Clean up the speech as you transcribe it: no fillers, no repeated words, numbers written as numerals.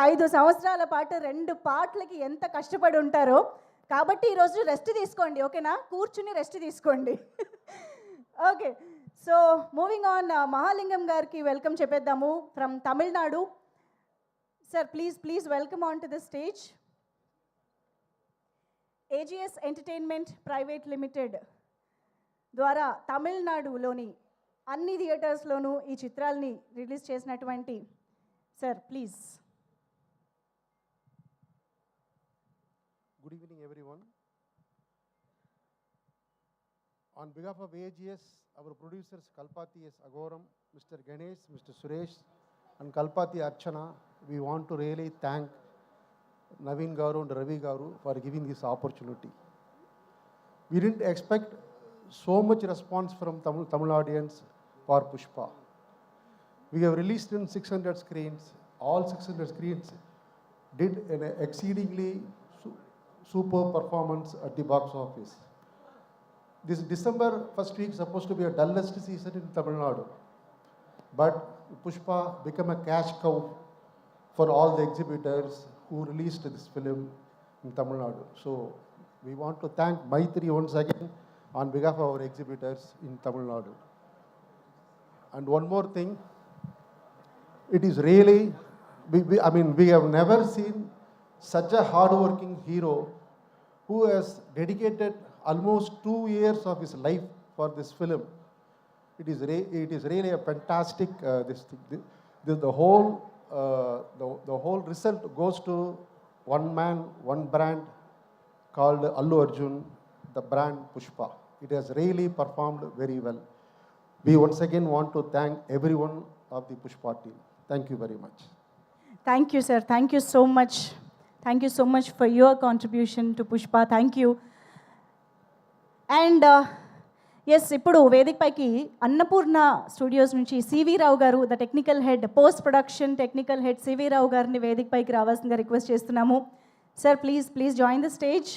5 సంవత్సరాల పాటు 2 పాటలకి ఎంత కష్టపడి ఉంటారో. కాబట్టి ఈరోజు రెస్ట్ తీసుకోండి, ఓకేనా? కూర్చుని రెస్ట్ తీసుకోండి. Okay, so moving on, Mahalingam గారికి వెల్కమ్ చెప్పేద్దాము from Tamil Nadu. Sir please welcome on to the stage. AGS entertainment private limited ద్వారా తమిళనాడులోని అన్ని థియేటర్స్లోనూ ఈ చిత్రాల్ని రిలీజ్ చేసినటువంటి sir please. Good evening everyone. On behalf of AGS, our producers Kalpathy S. Agoram, Mr. Ganesh, Mr. Suresh and Kalpathy Archana, we want to really thank Naveen Garu and Ravi Garu for giving this opportunity. We didn't expect so much response from Tamil audience for Pushpa. We have released in 600 screens. All 600 screens did an exceedingly super performance at the box office. This December first week is supposed to be a dullest season in Tamil Nadu, but Pushpa became a cash cow for all the exhibitors who released this film in Tamil Nadu. So we want to thank Maitri once again on behalf of our exhibitors in Tamil Nadu. And one more thing, it is really, we have never seen such a hard-working hero who has dedicated almost 2 years of his life for this film. It is really a fantastic, the whole result goes to one man, one brand called Allu Arjun, the brand Pushpa. It has really performed very well. We once again want to thank everyone of the Pushpa team. Thank you very much. Thank you, sir. Thank you so much. Thank you so much for your contribution to Pushpa. Thank you. And yes, ఇప్పుడు వేదిక పైకి Annapurna studios నుంచి CV Rao గారు, the technical head, post production technical head CV Rao గారిని వేదిక పైకి రావాల్సిందిగా request చేస్తున్నాము. Sir please join the stage.